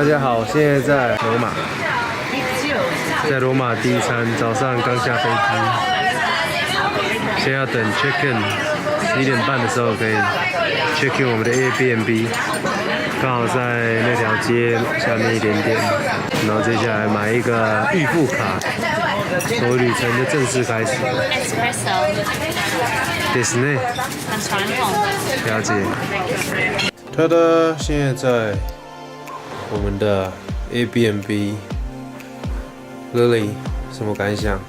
大家好，现在在罗马，在罗马第一餐，早上刚下飞机，现在要等 check in，11点半的时候可以 check in 我们的 Airbnb， 刚好在那条街下面一点点，然后接下来买一个预付卡，我旅程就正式开始。Espresso， ですね，很传统的。了解。他的现在在我们的 Airbnb Lily 什么感想？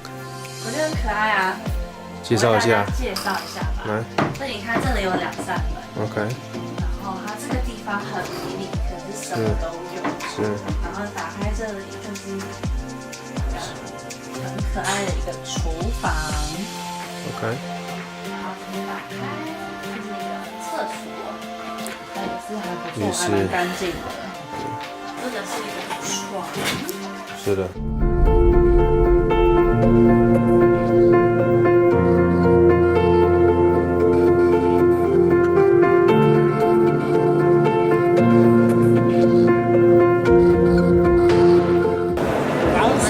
我觉得很可爱啊。介绍一下。介绍一下吧。来。那你看这里有2扇门。OK。然后它这个地方很迷你，可是什么都有。是。然后打开这里就是很可爱的一个厨房。OK。然后这边打开就是一个厕所，它也是还不错，还蛮干净的。这个是一个床。是的。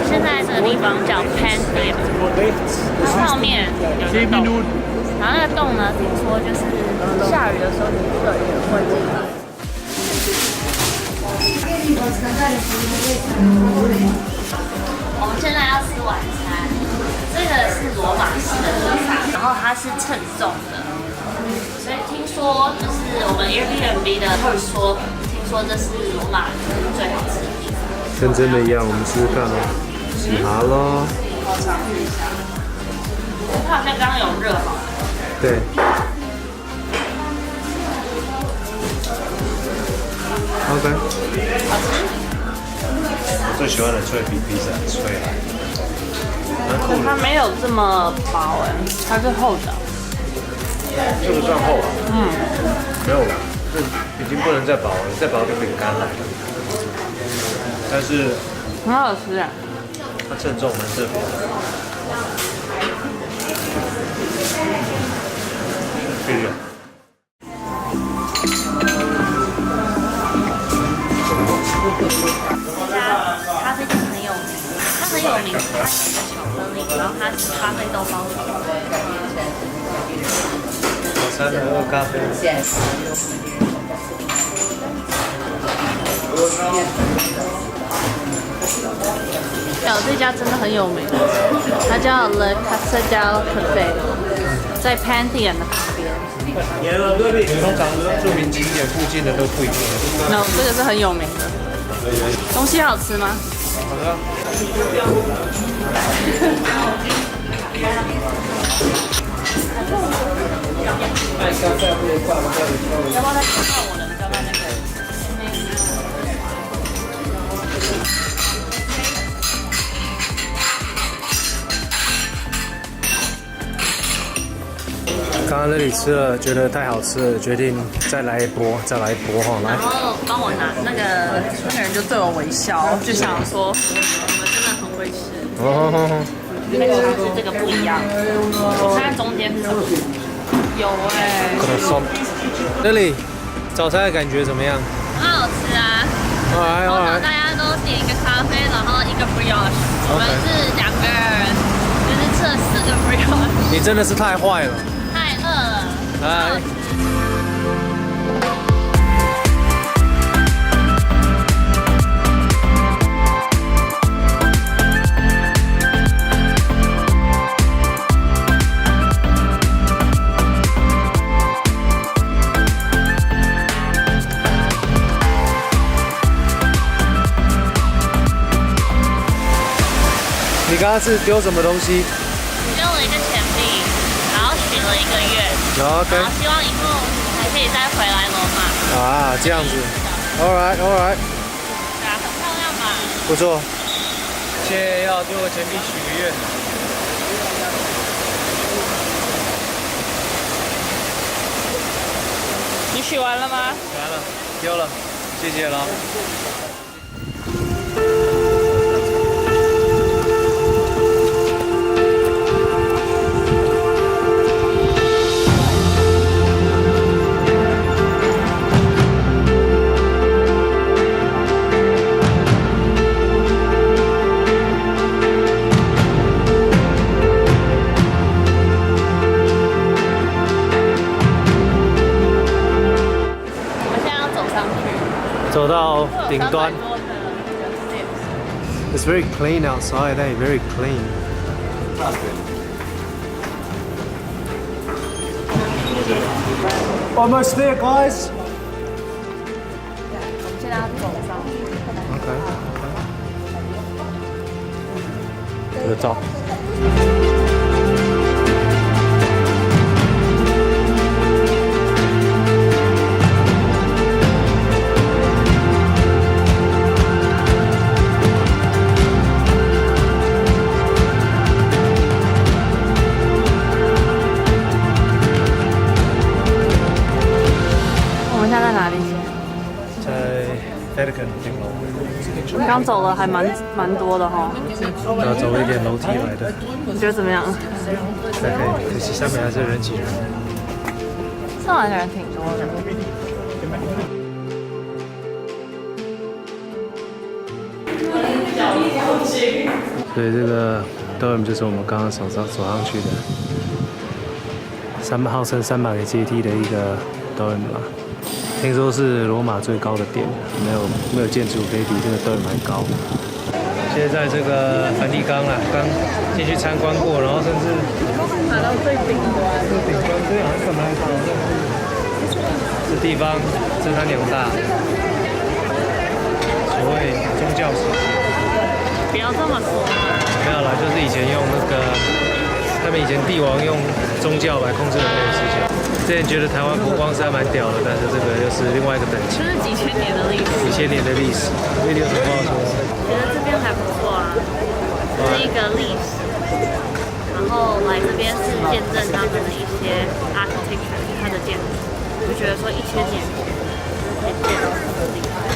现在这个地方叫 Pantheon， 它上面有一个洞，然后那个洞呢，听说就是下雨的时候你热也会进来。我们现在要吃晚餐，这个是罗马式的披萨，然后它是称重的，所以听说就是我们 Airbnb 的会说，听说这是罗马最好吃的披萨。跟真的一样，我们试试看哦。洗好咯。我尝试一下，它好像刚刚有热好。对。OK。好吃。我最喜欢的脆皮披萨，脆啊。它没有这么薄哎，它是厚的。这个算厚啊？没有啦，这已经不能再薄了，再薄就饼干了。但是很好吃啊。它称重蛮特别的。谢谢。这家咖啡店很有名，它很有名，它有一个巧克力，然后它是咖啡豆包体。早餐的喝咖啡。这家真的很有名，它叫 Le Casa del Cafe， 在 Pantheon 的旁边。通常著名景点附近的都不一定。No， 这个是很有名的。东西好吃吗？好的。要不要再看看我的？要不要那个？刚刚那里吃了，觉得太好吃了，决定再来一波哈，来。然后帮我拿那个人就对我微笑，就想说你们真的很会吃。那个它是这个不一样，我看中间是什么？有哎。那里早餐的感觉怎么样？很好吃啊。通常大家都点一个咖啡，然后一个 brioche， 我们是2个人，就是吃了4个 brioche。你真的是太坏了。太饿了。来。你刚刚是丢什么东西？丢了一个钱币，然后许了1个愿， OK， 然后希望以后还可以再回来罗马。啊，这样子。All right， all right。对啊，很漂亮吧？不错。现在要丢个钱币许个愿。你许完了吗？许完了，丢了，谢谢了。走到顶端。It's very clean outside, eh? Very clean. Almost there, guys. 现在要走上。Okay. 合照。我们现在在哪里？在 Vatican 顶楼。刚走了还蛮多的哈。要走一点楼梯来的。你觉得怎么样？还可以，可惜下面还是人挤人。上来的人挺多的。所以这个 dome 就是我们刚刚走上去的，号称300个阶梯的一个 dome 嘛。听说是罗马最高的殿，没有建筑可以比这个 dome 还高。现在这个梵蒂冈啊，刚进去参观过，然后甚至爬到最顶端。顶端这样看来好像这地方震撼力很大，所谓宗教史。不要这么说。没有啦，就是以前用他们以前帝王用宗教来控制人类的思想。之前觉得台湾国光是还蛮屌的，但是这个又是另外一个等级。就是几千年的历史。几千年的历史，所以你有什么话说？觉得这边还不错啊，是一个历史。然后来这边是见证他们的一些 architecture， 它的建筑，就觉得说1000年可以建到这么厉害。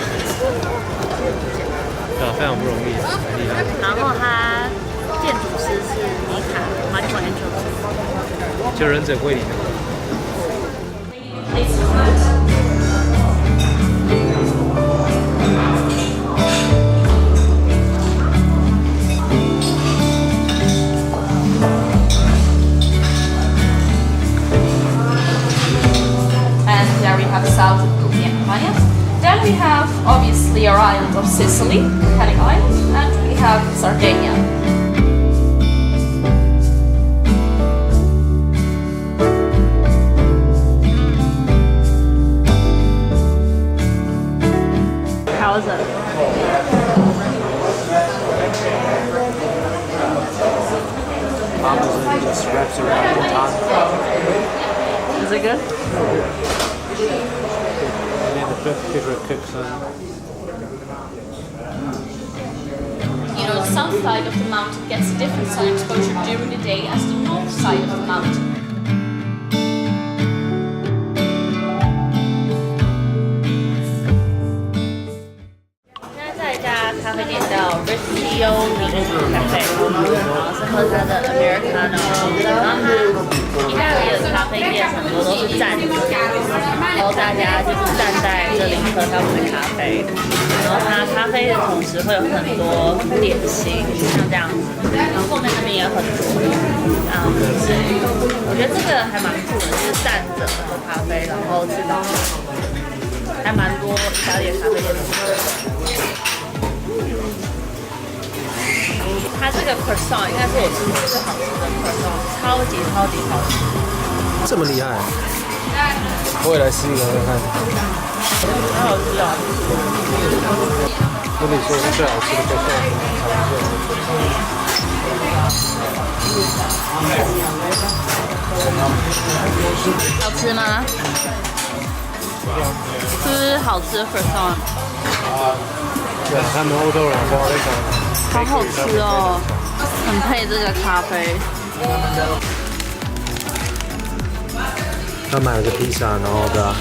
对啊，非常不容易，很厉害。然后他建筑师是米卡 Michelangelo， 就忍者龟里的。And there we have south of Campania. Then we have obviously our island of Sicily, Hellenic Island, and we have Sardinia. How is it? Parmesan just wraps around the tongue. Is it good? And then the favorite cooks You know, the south side of the mountain gets a different sun exposure during the day as the north side of the mountain. 现在在一家咖啡店叫 Ristio Cafe， 然后是喝它的 Americano， 然后它意大利的咖啡店很多都是站着，然后大家就是站在这里喝他们的咖啡，然后它咖啡的同时会有很多点心，像这样子，然后后面那边也有很多，我觉得这个还蛮酷的，就是站着喝咖啡，然后吃早餐，还蛮多意大利的咖啡店都是。它这个 croissant 应该是我吃过最好吃的 croissant， 超级好吃。这么厉害，我也来试一个看看。好好吃哦！跟你说是最好吃的 croissant， 好吃吗？是不是好吃的 croissant？ 对啊，他们欧洲人花那个。好好吃哦，很配这个咖啡。他买了个披萨，然后对吧，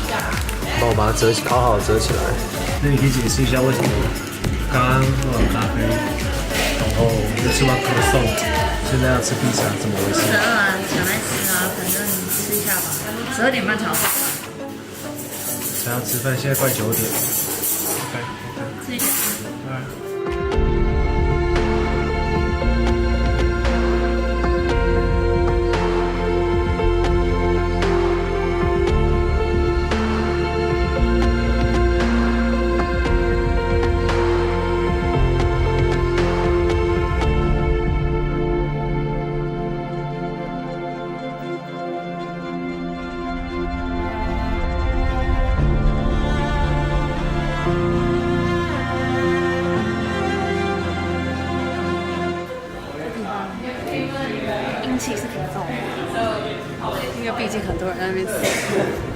帮我把它烤好折起来。那你可以解释一下为什么刚刚喝完咖啡，然后又吃完可颂，现在要吃披萨，怎么回事？想来吃啊，反正吃一下吧。12点半才要吃饭。才要吃饭，现在快9点。吃一点。因为毕竟很多人在那边死。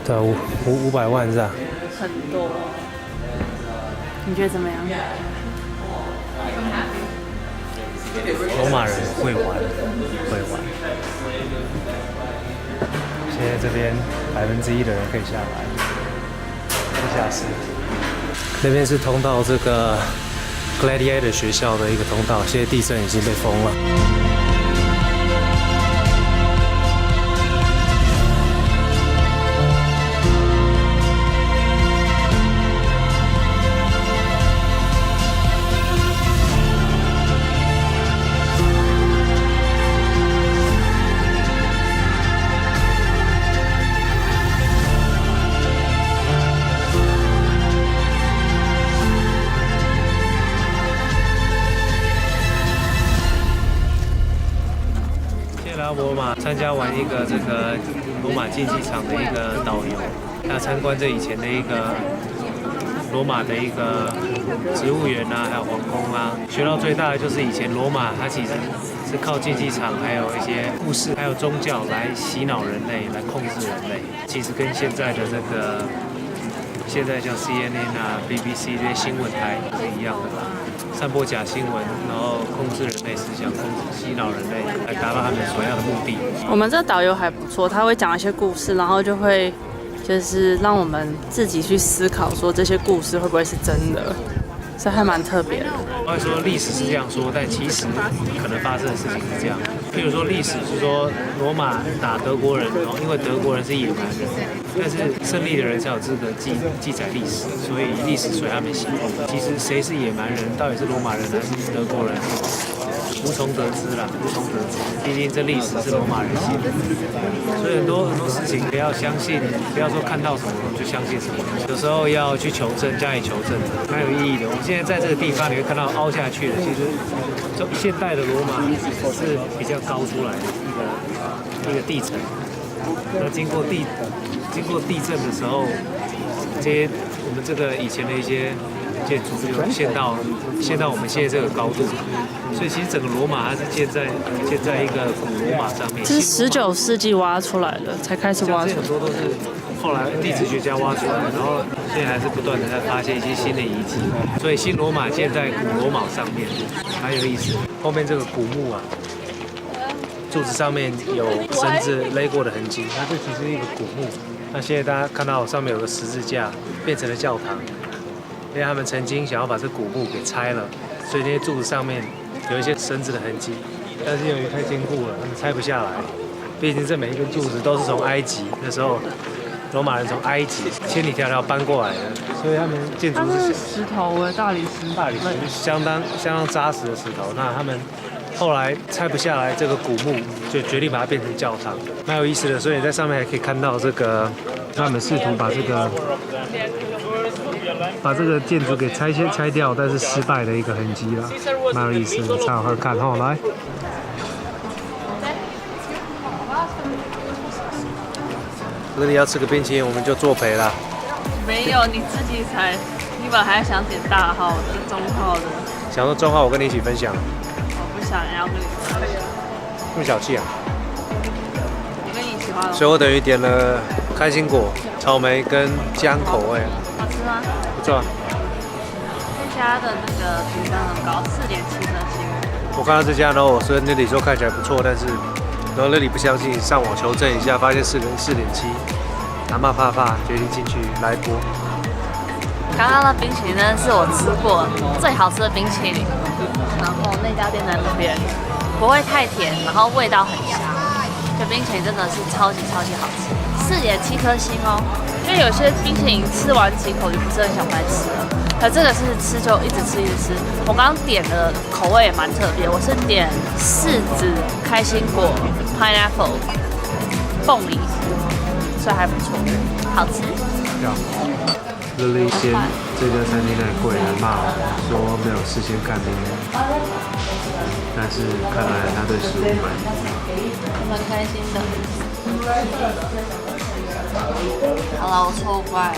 对啊，500万是吧？很多。你觉得怎么样？罗马人会玩。现在这边1%的人可以下来，地下室。那边是通到这个 Gladiator 学校的一个通道，现在地震已经被封了。罗马参加完一个这个罗马竞技场的一个导游，要参观这以前的一个罗马的一个植物园啊，还有皇宫啊。学到最大的就是以前罗马它其实是靠竞技场，还有一些故事，还有宗教来洗脑人类，来控制人类。其实跟现在的这个现在像 CNN 啊、BBC 这些新闻台是一样的啦。散播假新闻，然后控制人类思想，洗脑人类，来达到他们所要的目的。我们这导游还不错，他会讲一些故事，然后就是让我们自己去思考，说这些故事会不会是真的，所以还蛮特别的。他会说历史是这样说，但其实可能发生的事情是这样。譬如说历史是说罗马打德国人，然后因为德国人是野蛮人，但是胜利的人才有资格记载历史，所以历史随他们行。其实谁是野蛮人，到底是罗马人还是德国人，无从得知啦，无从得知。毕竟这历史是罗马人写的，所以很多事情不要相信，不要说看到什么就相信什么，有时候要去求证，加以求证，蛮有意义的。我们现在在这个地方，你会看到凹下去的，其实现代的罗马是比较高出来的一个地层。那经过地震的时候，这些我们这个以前的一些建筑就陷到我们现在这个高度，所以其实整个罗马它是建在一个古罗马上面。这是19世纪挖出来的，才开始挖出来。很多都是后来地质学家挖出来的，然后现在还是不断的在发现一些新的遗迹，所以新罗马建在古罗马上面，蛮有意思。后面这个古墓啊，柱子上面有绳子勒过的痕迹，它这其实是一个古墓。那现在大家看到上面有个十字架，变成了教堂，因为他们曾经想要把这古墓给拆了，所以那些柱子上面有一些绳子的痕迹，但是由于太坚固了，他们拆不下来。毕竟这每一根柱子都是从埃及，那时候罗马人从埃及千里迢迢搬过来的，所以他们建筑是石头大理石，相当扎实的石头。那他们后来拆不下来这个古墓，就决定把它变成教堂，蛮有意思的。所以在上面还可以看到这个，他们试图把这个建筑给拆掉，但是失败的一个痕迹啦，蛮有意思的，超好看哦。来，如果你要吃个冰淇淋，我们就作陪啦。没有，你自己才，你本来还想点大号的、中号的。想说中号，我跟你一起分享。我不想要跟你分享。这么小气啊！我跟你喜欢的。所以我等于点了开心果、草莓跟姜口味。好吃吗？不错。这家的那个评分很高，4.7颗星。我看到这家，然后我说那里说看起来不错，但是然后那里不相信，上网求证一下，发现4.7，阿嬷怕，决定进去来一波。刚刚的冰淇淋呢，是我吃过最好吃的冰淇淋。然后那家店在那边，不会太甜，然后味道很香。这冰淇淋真的是超级好吃，4.7颗星哦。因为有些冰淇淋吃完几口就不是很想再吃了，可这个是吃就一直吃。我刚刚点的口味也蛮特别，我是点柿子、开心果、pineapple、凤梨，所以还不错，好吃。乐乐先这家餐厅的柜来骂我，说没有事先看 menu， 但是看来他对食物蛮开心的。好了，我错怪了。